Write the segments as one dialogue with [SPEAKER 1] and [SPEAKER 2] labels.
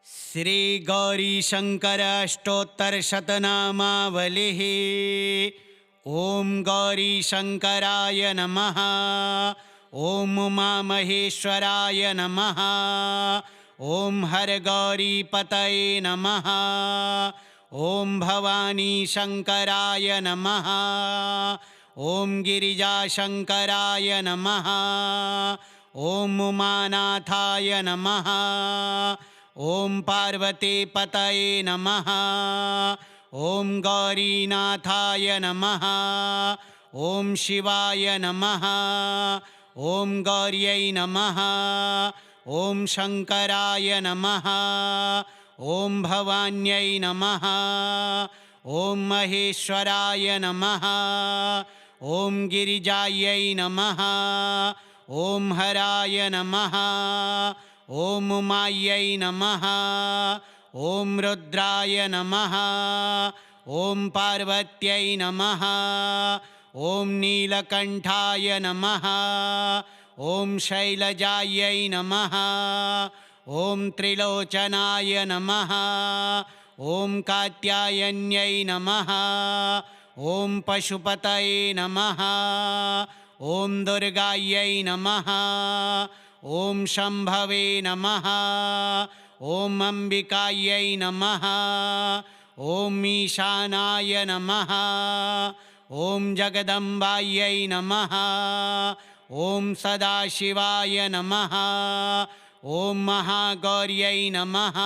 [SPEAKER 1] श्री गौरीशंकर अष्टोत्तरशतनामावलिः। ओम गौरीशंकराय नमः। ओम उमामहेश्वराय नमः। ओम हरगौरीपतये नमः। ओम भवानी शंकराय नमः। ओम गिरिजाशंकराय नमः। ओम उमानाथाय नमः। ओम पार्वतीपतये नमः। ओम गौरीनाथाय नमः। ओम शिवाय नमः। ओम गौर्यै नमः। ओम शंकराय नमः। ओम भवान्यै नमः। ओम महेश्वराय नमः। ओम गिरिजायै नमः। ओम हराय नमः। ओम उमायै नमः। ओम रुद्राय नमः। ओम पार्वत्यै नमः। ओम नीलकंठाय नमः। ओम शैलजायै नमः। ओम त्रिलोचनाय नमः। ओम कात्यायन्यै नमः। ओम पशुपतये नमः। ओम दुर्गायै नमः। ओम शंभवे नमः। ओम अंबिकायै नमः। ओम ईशानाय नमः। ओम जगदम्बायै नमः। ओम सदाशिवाय नमः। ओम महागौर्यै नमः।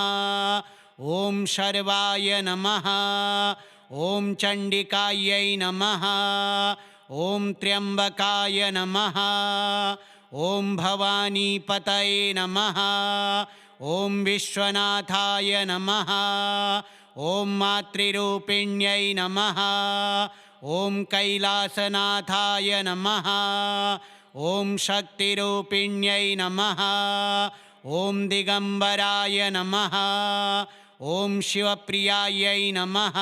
[SPEAKER 1] ओम शर्वाय नमः। ओम चंडिकायै नमः। ओम त्र्यंबकाय नमः। ओम भवानीपतये नमः। ओम विश्वनाथाय नमः। ओम मातृरूपिण्यै नमः। ओम कैलासनाथाय नमः। ओम शक्तिरूपिण्यै नमः। ओम दिगंबराय नमः। ओम शिवप्रियायै नमः।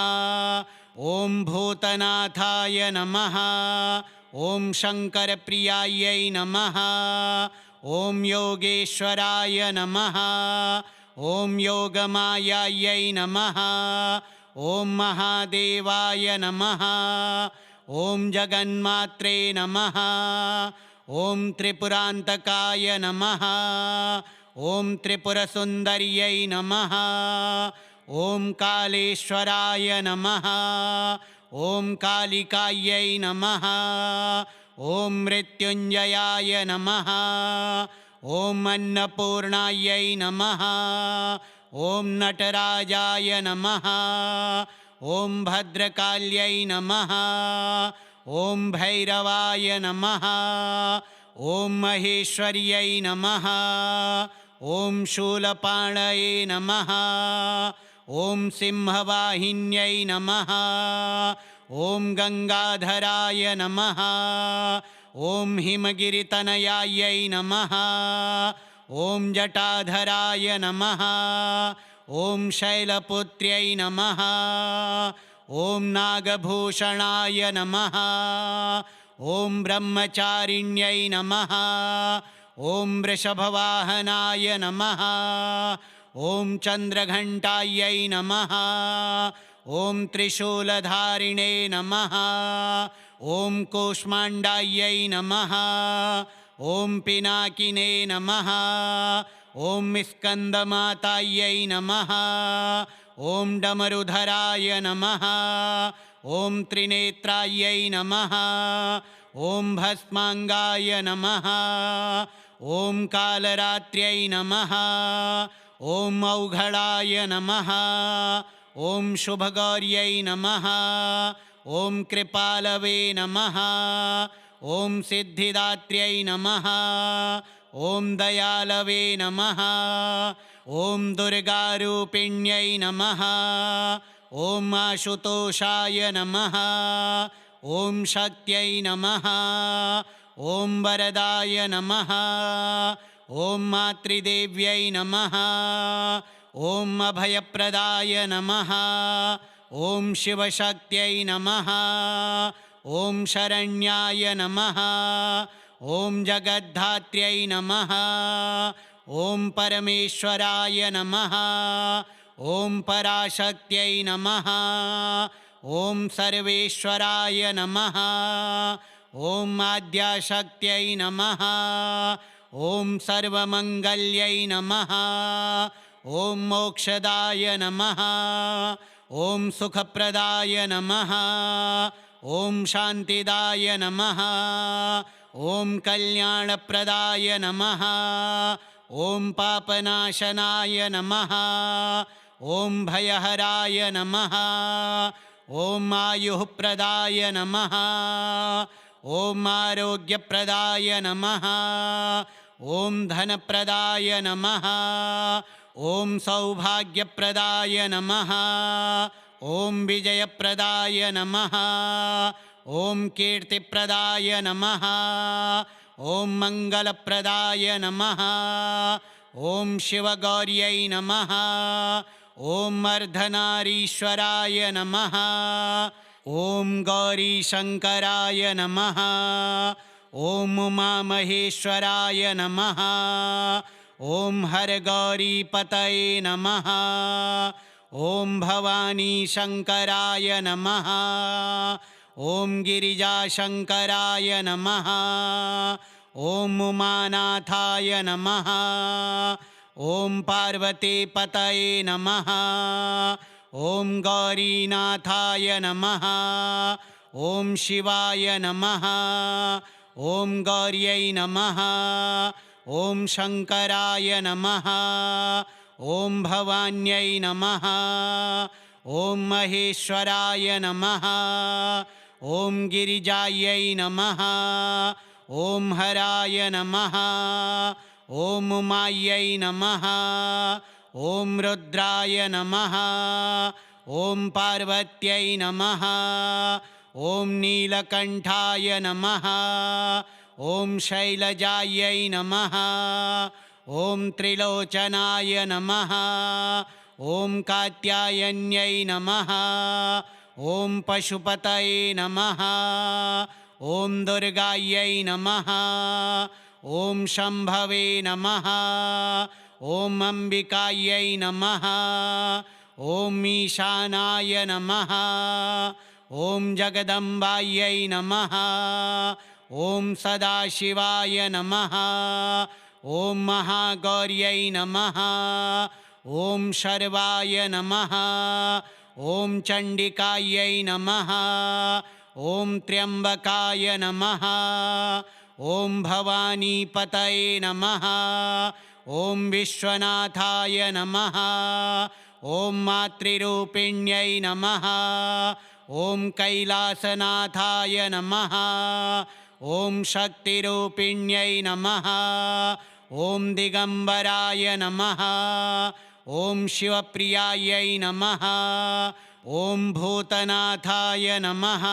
[SPEAKER 1] ओम भूतनाथाय नमः। ओम शंकरप्रियायै नमः। ओम योगेश्वराय नमः। ओम योगमायायै नमः। ओम महादेवाय नमः। ओम जगन्मात्रे नमः। ओम त्रिपुरांतकाय नमः। ओम त्रिपुरसुंदर्यै नमः। ओम कालेश्वराय नमः। ओम कालिकायै नमः। ओम मृत्युंजयाय नमः। ओम अन्नपूर्णायै नमः। ओम नटराजाय नमः। ओम भद्रकाल्यै नमः। ओम भैरवाय नमः। ओम महेश्वर्यै नमः। ओम शूलपाणये नमः। ओम सिंहवाहिन्यै नमः। ओम गंगाधराय नमः। ओम हिमगिरितनयायै नमः। ओम जटाधराय नमः। ओम शैलपुत्र्यै नमः। ओम नागभूषणाय नमः। ओम ब्रह्मचारिण्यै नमः। ओम वृषभवाहनाय नमः। ओम चंद्रघंटायै नमः। ओम त्रिशूलधारिणे नमः। ओम कूष्मांडायै नमः। ओम पिनाकिने नमः। ओम स्कंदमातायै नमः। ओम डमरुधराय नमः। ओम त्रिनेत्रायै नमः। ओम भस्मांगाय नमः। ओम कालरात्र्यै नमः। ओम औघड़ाय नमः। ओम शुभगौर्यै नमः। ओम कृपालवे नमः। ओम सिद्धिदात्र्यै नमः। ओम दयालवे नमः। ओम दुर्गारूपिण्यै नमः। ओम आशुतोषाय नमः। ओम शक्त्यै नमः। ओम वरदाय नमः। ओम मातृदेव्यै नमः। ओम अभयप्रदाय नमः। ओम शिवशक्त्यै नमः। ओम शरण्याय नमः। ओम जगद्धात्र्यै नमः। ॐ परमेश्वराय नमः ॐ पराशक्त्यै नमः ॐ सर्वेश्वराय नमः ॐ आद्याशक्त्यै नमः ॐ सर्वमङ्गल्यै नमः ॐ मोक्षदाय नमः ॐ सुखप्रदाय नमः ॐ शान्तिदाय नमः ॐ कल्याणप्रदाय नमः ॐ पापनाशनाय नमः ॐ भयहराय नमः ॐ आयुःप्रदाय नमः ॐ आरोग्यप्रदाय नमः ॐ धनप्रदाय नमः ॐ सौभाग्यप्रदाय नमः ॐ विजयप्रदाय नमः ॐ कीर्तिप्रदाय नमः ॐ मङ्गलप्रदाय नमः ॐ शिवगौर्यै नमः ॐ अर्धनारीश्वराय नमः ॐ गौरीशङ्कराय नमः ॐ उमामहेश्वराय नमः ॐ हरगौरीपतये नमः ॐ भवानीशङ्कराय नमः ॐ गिरिजाशङ्कराय नमः ॐ उमानाथाय नमः ॐ पार्वतीपतये नमः ॐ गौरीनाथाय नमः ॐ शिवाय नमः ॐ गौर्यै नमः ॐ शङ्कराय नमः ॐ भवान्यै नमः ॐ महेश्वराय नमः ॐ गिरिजायै नमः ॐ हराय नमः ॐ उमायै नमः ॐ रुद्राय नमः ॐ पार्वत्यै नमः ॐ नीलकण्ठाय नमः ॐ शैलजायै नमः ॐ त्रिलोचनाय नमः ॐ कात्यायन्यै नमः ॐ पशुपतये नमः ॐ दुर्गायै नमः ॐ शम्भवे नमः ॐ अम्बिकायै नमः ॐ ईशानाय नमः ॐ जगदम्बायै नमः ॐ सदाशिवाय नमः ॐ महागौर्यै नमः ॐ शर्वाय नमः ॐ चण्डिकायै नमः ॐ त्र्यम्बकाय नमः ॐ भवानीपतये नमः ॐ विश्वनाथाय नमः ॐ मातृरूपिण्यै नमः ॐ कैलासनाथाय नमः ॐ शक्तिरूपिण्यै नमः ॐ दिगम्बराय नमः ॐ शिवप्रियायै नमः ॐ भूतनाथाय नमः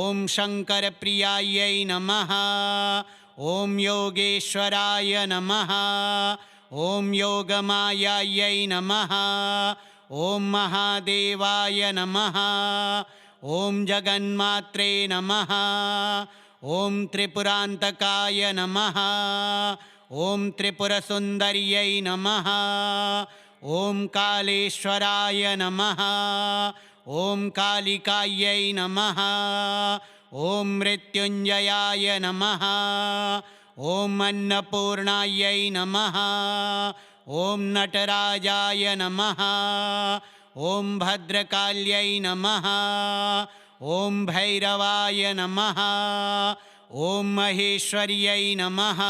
[SPEAKER 1] ॐ शङ्करप्रियायै नमः ॐ योगेश्वराय नमः ॐ योगमायायै नमः ॐ महादेवाय नमः ॐ जगन्मात्रे नमः ॐ त्रिपुरान्तकाय नमः ॐ त्रिपुरसुन्दर्यै नमः ॐ कालेश्वराय नमः ॐ कालिकायै नमः ॐ मृत्युञ्जयाय नमः ॐ अन्नपूर्णायै नमः ॐ नटराजाय नमः ॐ भद्रकाल्यै नमः ॐ भैरवाय नमः ॐ महेश्वर्यै नमः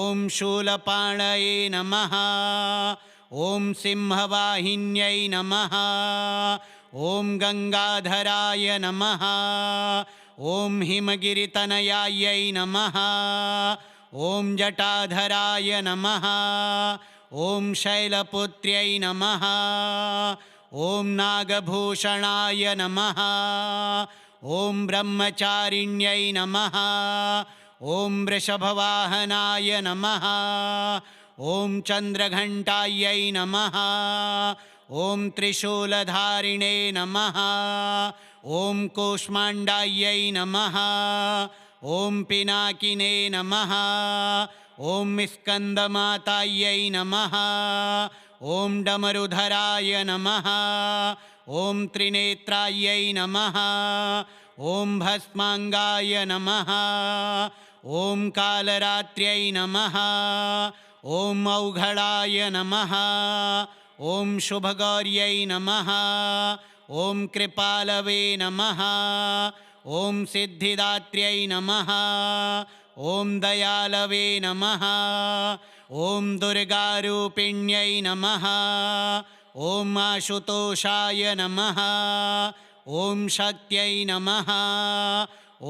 [SPEAKER 1] ॐ शूलपाणये नमः ॐ सिंहवाहिन्यै नमः ॐ गङ्गाधराय नमः ॐ हिमगिरितनयायै नमः ॐ जटाधराय नमः ॐ शैलपुत्र्यै नमः ॐ नागभूषणाय नमः ॐ ब्रह्मचारिण्यै नमः ॐ वृषभवाहनाय नमः ॐ चन्द्रघण्टायै नमः ॐ त्रिशूलधारिणे नमः ॐ कूष्माण्डायै नमः ॐ पिनाकिने नमः ॐ स्कन्दमातायै नमः ॐ डमरुधराय नमः ॐ त्रिनेत्रायै नमः ॐ भस्माङ्गाय नमः ॐ कालरात्र्यै नमः ॐ औघडाय नमः ॐ शुभगौर्यै नमः ॐ कृपालवे नमः ॐ सिद्धिदात्र्यै नमः ॐ दयालवे नमः ॐ दुर्गारूपिण्यै नमः ॐ आशुतोषाय नमः ॐ शक्त्यै नमः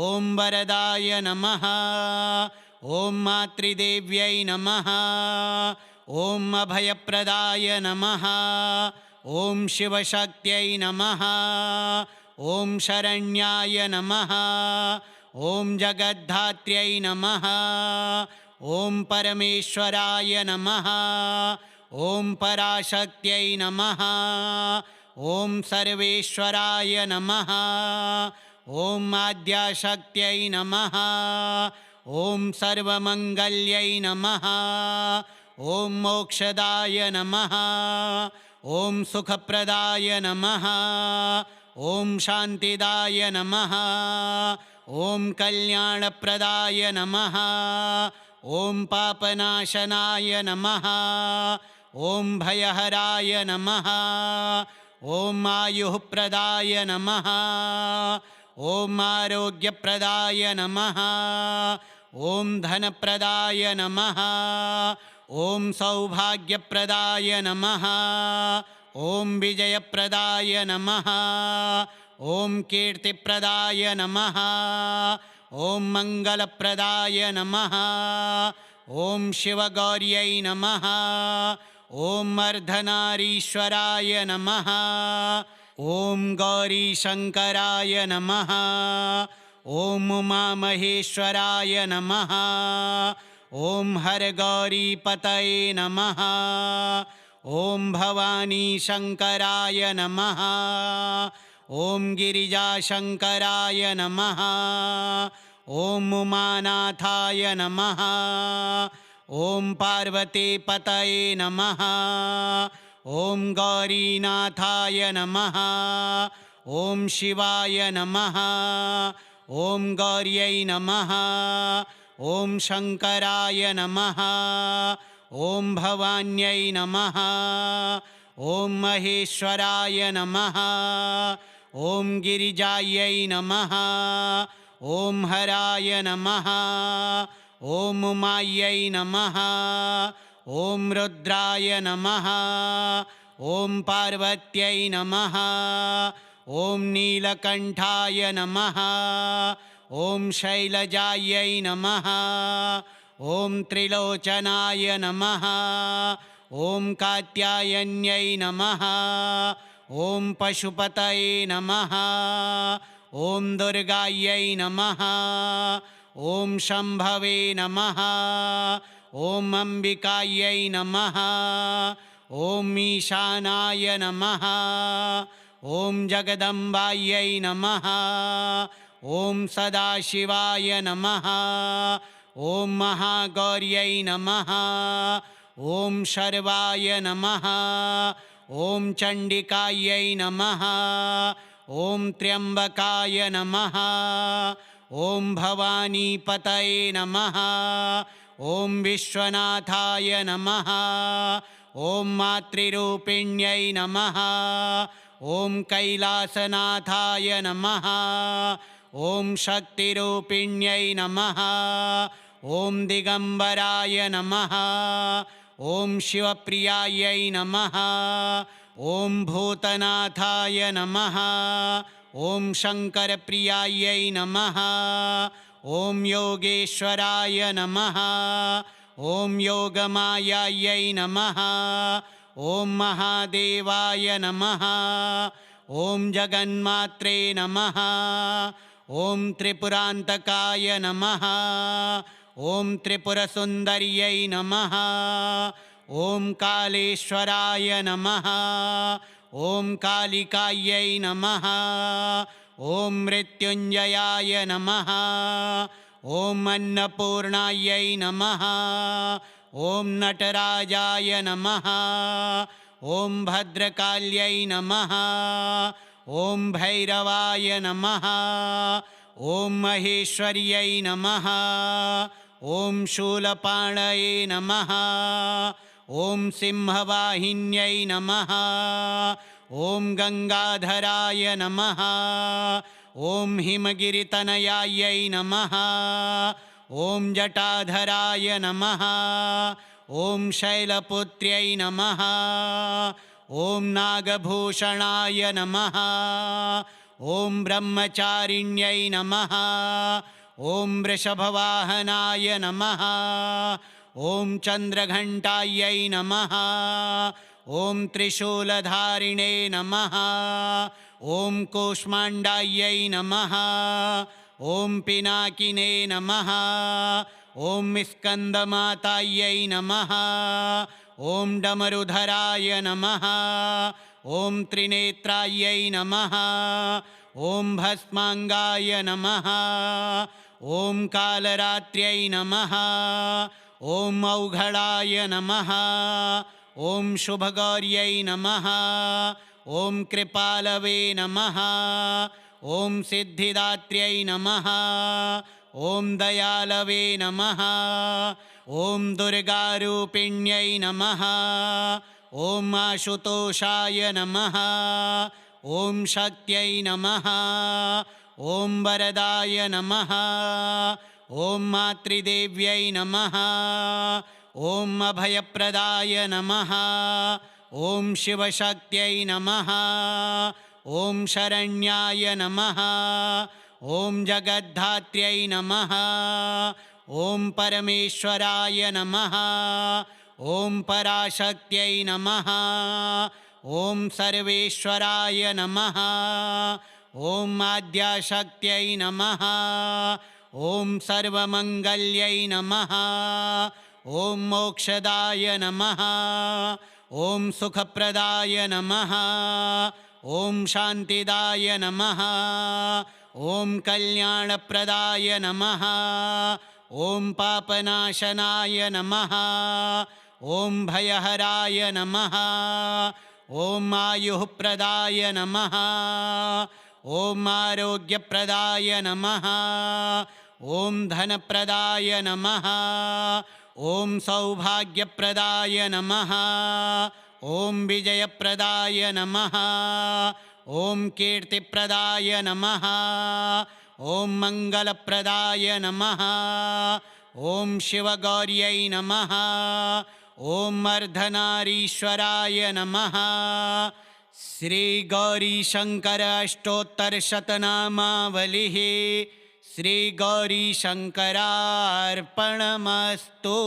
[SPEAKER 1] ॐ वरदाय नमः ॐ मातृदेव्यै नमः ॐ अभयप्रदाय नमः ॐ शिवशक्त्यै नमः ॐ शरण्याय नमः ॐ जगद्धात्र्यै नमः ॐ परमेश्वराय नमः ॐ पराशक्त्यै नमः ॐ सर्वेश्वराय नमः ॐ आद्याशक्त्यै नमः ॐ सर्वमङ्गल्यै नमः ॐ मोक्षदाय नमः ॐ सुखप्रदाय नमः ॐ शान्तिदाय नमः ॐ कल्याणप्रदाय नमः ॐ पापनाशनाय नमः ॐ भयहराय नमः ॐ आयुःप्रदाय नमः ॐ आरोग्यप्रदाय नमः ॐ धनप्रदाय नमः ॐ सौभाग्यप्रदाय नमः ॐ विजयप्रदाय नमः ॐ कीर्तिप्रदाय नमः ॐ मङ्गलप्रदाय नमः ॐ शिवगौर्यै नमः ॐ अर्धनारीश्वराय नमः ॐ गौरीशङ्कराय नमः ॐ उमामहेश्वराय नमः ॐ हरगौरीपतये नमः ॐ भवानीशङ्कराय नमः ॐ गिरिजाशङ्कराय नमः ॐ उमानाथाय नमः ॐ पार्वतीपतये नमः ॐ गौरीनाथाय नमः ॐ शिवाय नमः ॐ गौर्यै नमः ॐ शङ्कराय नमः ॐ भवान्यै नमः ॐ महेश्वराय नमः ॐ गिरिजायै नमः ॐ हराय नमः ॐ उमायै नमः ॐ रुद्राय नमः ॐ पार्वत्यै नमः ॐ नीलकण्ठाय नमः ॐ शैलजायै नमः ॐ त्रिलोचनाय नमः ॐ कात्यायन्यै नमः ॐ पशुपतये नमः ॐ दुर्गायै नमः ॐ शम्भवे नमः ॐ अम्बिकायै नमः ॐ ईशानाय नमः ॐ जगदम्बायै नमः ॐ सदाशिवाय नमः ॐ महागौर्यै नमः ॐ शर्वाय नमः ॐ चण्डिकायै नमः ॐ त्र्यम्बकाय नमः ॐ भवानीपतये नमः ॐ विश्वनाथाय नमः ॐ मातृरूपिण्यै नमः ॐ कैलासनाथाय नमः ॐ शक्तिरूपिण्यै नमः ॐ दिगम्बराय नमः ॐ शिवप्रियायै नमः ॐ भूतनाथाय नमः ॐ शङ्करप्रियायै नमः ॐ योगेश्वराय नमः ॐ योगमायायै नमः ॐ महादेवाय नमः ॐ जगन्मात्रे नमः ॐ त्रिपुरान्तकाय नमः ॐ त्रिपुरसुन्दर्यै नमः ॐ कालेश्वराय नमः ॐ कालिकायै नमः ॐ मृत्युञ्जयाय नमः ॐ अन्नपूर्णायै नमः। ॐ नटराजाय नमः। ॐ भद्रकाल्यै नमः। ॐ भैरवाय नमः। ॐ महेश्वर्यै नमः। ॐ शूलपाणये नमः। ॐ सिंहवाहिन्यै नमः। ॐ गङ्गाधराय नमः। ॐ हिमगिरितनयायै नमः। ॐ जटाधराय नमः। ॐ शैलपुत्र्यै नमः। ॐ नागभूषणाय नमः। ॐ ब्रह्मचारिण्यै नमः। ॐ वृषभवाहनाय नमः। ॐ चन्द्रघण्टायै नमः। ॐ त्रिशूलधारिणे नमः। ॐ कूष्माण्डायै नमः। ॐ पिनाकिने नमः। ॐ स्कन्दमातायै नमः। ॐ डमरुधराय नमः। ॐ त्रिनेत्रायै नमः। ॐ भस्माङ्गाय नमः। ॐ कालरात्र्यै नमः। ॐ औघडाय नमः। ॐ शुभगौर्यै नमः। ॐ कृपालवे नमः। ॐ सिद्धिदात्र्यै नमः। ॐ दयालवे नमः। ॐ दुर्गारूपिण्यै नमः। ॐ आशुतोषाय नमः। ॐ शक्त्यै नमः। ॐ वरदाय नमः। ॐ मातृदेव्यै नमः। ॐ अभयप्रदाय नमः। ॐ शिवशक्त्यै नमः। ॐ शरण्याय नमः। ॐ जगद्धात्र्यै नमः। ॐ परमेश्वराय नमः। ॐ पराशक्त्यै नमः। ॐ सर्वेश्वराय नमः। ॐ आद्याशक्त्यै नमः। ॐ सर्वमङ्गल्यै नमः। ॐ मोक्षदाय नमः। ॐ सुखप्रदाय नमः। ॐ शान्तिदाय नमः। ॐ कल्याणप्रदाय नमः। ॐ पापनाशनाय नमः। ॐ भयहराय नमः। ॐ आयुःप्रदाय नमः। ॐ आरोग्यप्रदाय नमः। ॐ धनप्रदाय नमः। ॐ सौभाग्यप्रदाय नमः। ॐ विजयप्रदाय नमः। ॐ कीर्तिप्रदाय नमः। ॐ मङ्गलप्रदाय नमः। ॐ शिवगौर्यै नमः। ॐ अर्धनारीश्वराय नमः। श्रीगौरीशङ्कर अष्टोत्तरशतनामावलिः श्रीगौरीशङ्करार्पणमस्तु।